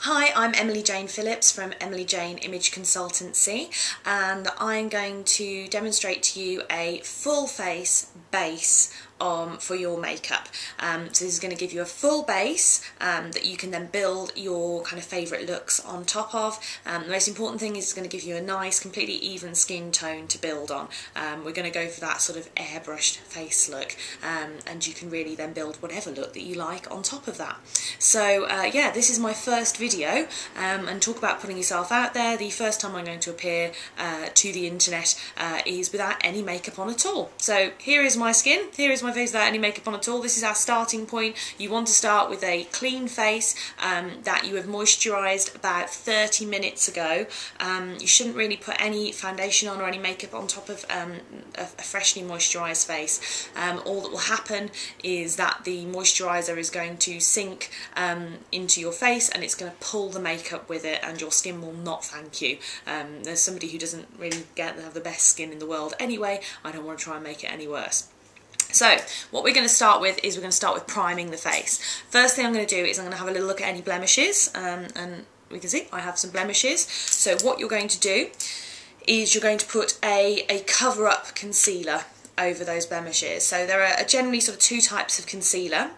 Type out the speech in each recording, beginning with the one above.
Hi, I'm Emily Jane Phillips from Emily Jane Image Consultancy, and I'm going to demonstrate to you a full face base for your makeup. So this is going to give you a full base that you can then build your kind of favourite looks on top of. The most important thing is it's going to give you a nice, completely even skin tone to build on. We're going to go for that sort of airbrushed face look, and you can really then build whatever look that you like on top of that. So yeah, this is my first video, and talk about putting yourself out there. The first time I'm going to appear to the internet is without any makeup on at all. So here is my skin, here is my face without any makeup on at all. This is our starting point. You want to start with a clean face that you have moisturised about 30 minutes ago. You shouldn't really put any foundation on or any makeup on top of a freshly moisturised face. All that will happen is that the moisturiser is going to sink into your face, and it's going to pull the makeup with it, and your skin will not thank you. There's somebody who doesn't really have the best skin in the world anyway. I don't want to try and make it any worse. So what we're going to start with is we're going to start with priming the face. First thing I'm going to do is I'm going to have a little look at any blemishes, and we can see I have some blemishes. So what you're going to do is you're going to put a cover-up concealer over those blemishes. So there are generally sort of two types of concealer.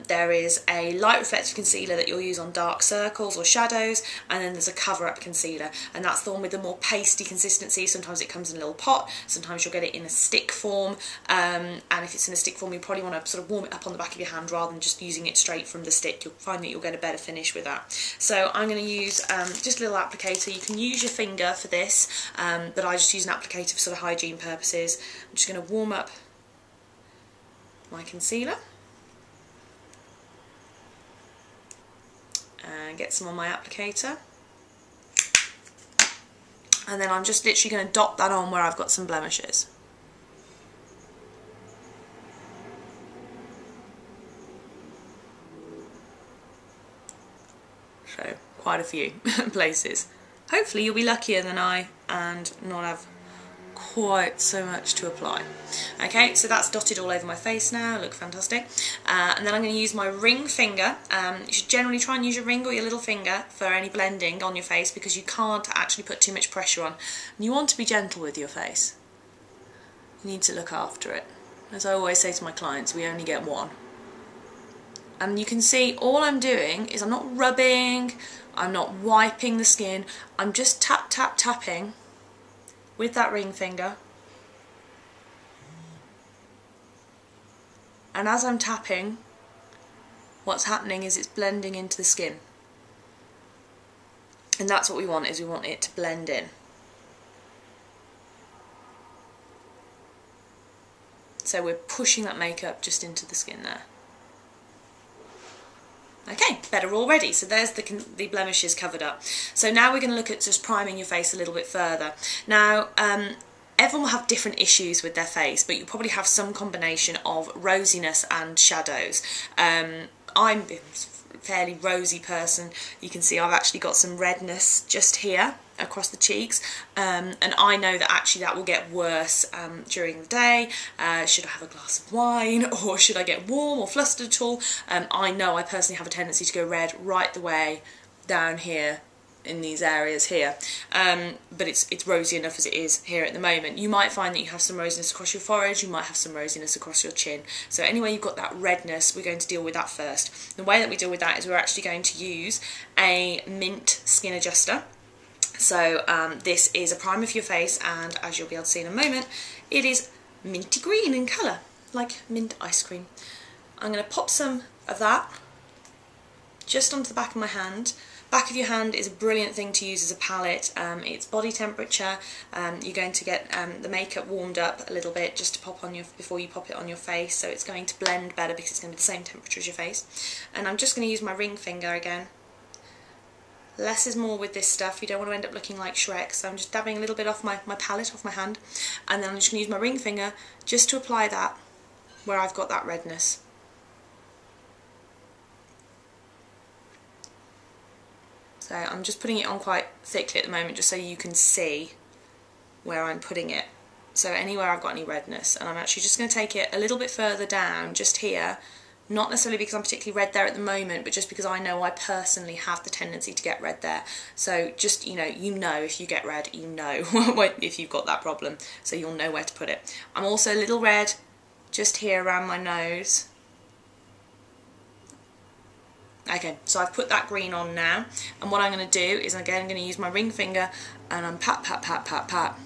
There is a light reflective concealer that you'll use on dark circles or shadows, and then there's a cover-up concealer, and that's the one with the more pasty consistency. Sometimes it comes in a little pot, sometimes you'll get it in a stick form, and if it's in a stick form you probably want to sort of warm it up on the back of your hand rather than just using it straight from the stick. You'll find that you'll get a better finish with that. So I'm going to use just a little applicator. You can use your finger for this, but I just use an applicator for sort of hygiene purposes. I'm just going to warm up my concealer and get some on my applicator, and then I'm just literally going to dot that on where I've got some blemishes. So quite a few places. Hopefully you'll be luckier than I and not have quite so much to apply. Okay, so that's dotted all over my face now. Look fantastic. And then I'm going to use my ring finger. You should generally try and use your ring or your little finger for any blending on your face, because you can't actually put too much pressure on. And you want to be gentle with your face. You need to look after it. As I always say to my clients, we only get one. And you can see all I'm doing is I'm not rubbing, I'm not wiping the skin, I'm just tapping with that ring finger, and as I'm tapping, what's happening is it's blending into the skin, and that's what we want, is we want it to blend in. So we're pushing that makeup just into the skin there. Okay, better already. So there's the blemishes covered up. So now we're going to look at just priming your face a little bit further. Now, everyone will have different issues with their face, but you probably have some combination of rosiness and shadows. I'm a fairly rosy person. You can see I've actually got some redness just here across the cheeks, and I know that actually that will get worse during the day. Should I have a glass of wine, or should I get warm or flustered at all? I know I personally have a tendency to go red right the way down here in these areas here, but it's rosy enough as it is here at the moment. You might find that you have some rosiness across your forehead, you might have some rosiness across your chin. So anyway, you've got that redness, we're going to deal with that first. The way that we deal with that is we're actually going to use a mint skin adjuster. So this is a primer for your face, and as you'll be able to see in a moment, it is minty green in colour, like mint ice cream. I'm going to pop some of that just onto the back of my hand. Back of your hand is a brilliant thing to use as a palette. It's body temperature. You're going to get the makeup warmed up a little bit just to pop on before you pop it on your face, so it's going to blend better because it's going to be the same temperature as your face. And I'm just going to use my ring finger again. Less is more with this stuff. You don't want to end up looking like Shrek, so I'm just dabbing a little bit off my palette, off my hand, and then I'm just going to use my ring finger just to apply that where I've got that redness. So I'm just putting it on quite thickly at the moment just so you can see where I'm putting it. So anywhere I've got any redness, and I'm actually just going to take it a little bit further down just here Not necessarily because I'm particularly red there at the moment, but just because I know I personally have the tendency to get red there. So just, you know if you get red, you know if you've got that problem, so you'll know where to put it. I'm also a little red just here around my nose. Okay, so I've put that green on now, and what I'm going to do is, again, I'm going to use my ring finger and I'm pat, pat, pat, pat, pat.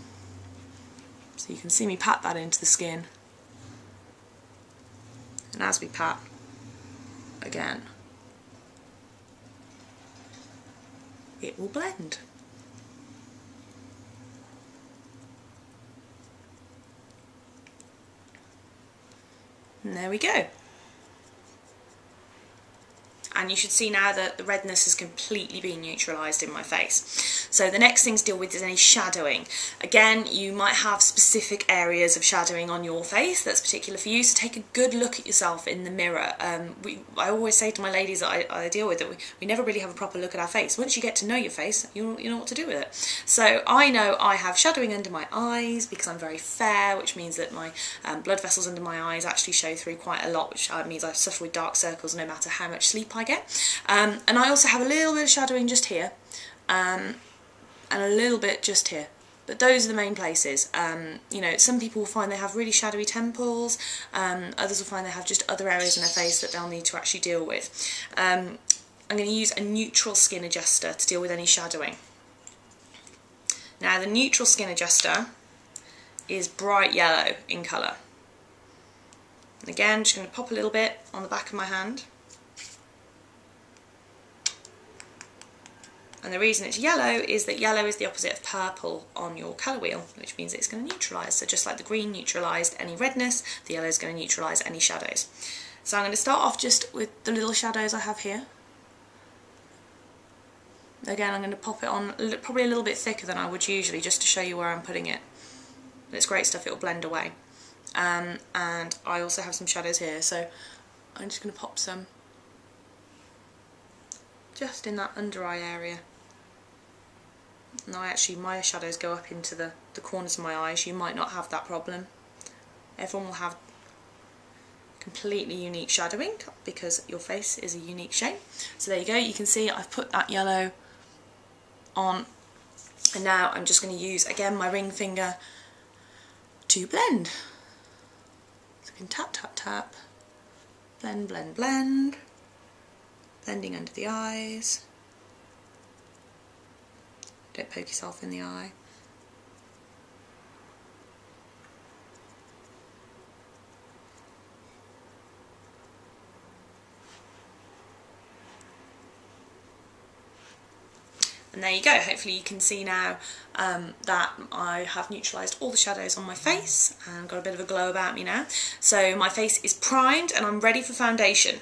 So you can see me pat that into the skin. And as we pat, again, it will blend. And there we go. And you should see now that the redness has completely been neutralised in my face. So the next thing to deal with is any shadowing. Again, you might have specific areas of shadowing on your face that's particular for you, so take a good look at yourself in the mirror. I always say to my ladies that I deal with that we never really have a proper look at our face. Once you get to know your face, you know what to do with it. So I know I have shadowing under my eyes because I'm very fair, which means that my blood vessels under my eyes actually show through quite a lot, which means I suffer with dark circles no matter how much sleep I get. And I also have a little bit of shadowing just here, and a little bit just here, but those are the main places. Some people will find they have really shadowy temples, others will find they have just other areas in their face that they'll need to actually deal with. I'm going to use a neutral skin adjuster to deal with any shadowing. Now the neutral skin adjuster is bright yellow in colour. And again, I'm just going to pop a little bit on the back of my hand. And the reason it's yellow is that yellow is the opposite of purple on your colour wheel, which means it's going to neutralise. So just like the green neutralised any redness, the yellow is going to neutralise any shadows. So I'm going to start off just with the little shadows I have here. Again, I'm going to pop it on probably a little bit thicker than I would usually, just to show you where I'm putting it. But it's great stuff, it'll blend away. And I also have some shadows here, so I'm just going to pop some just in that under eye area. Now actually my shadows go up into the corners of my eyes. You might not have that problem. Everyone will have completely unique shadowing because your face is a unique shape. So there you go, you can see I've put that yellow on, and now I'm just going to use again my ring finger to blend. So I can tap, tap, tap, blend, blend, blend, blending under the eyes. Don't poke yourself in the eye. And there you go, hopefully you can see now that I have neutralised all the shadows on my face and got a bit of a glow about me now. So my face is primed and I'm ready for foundation.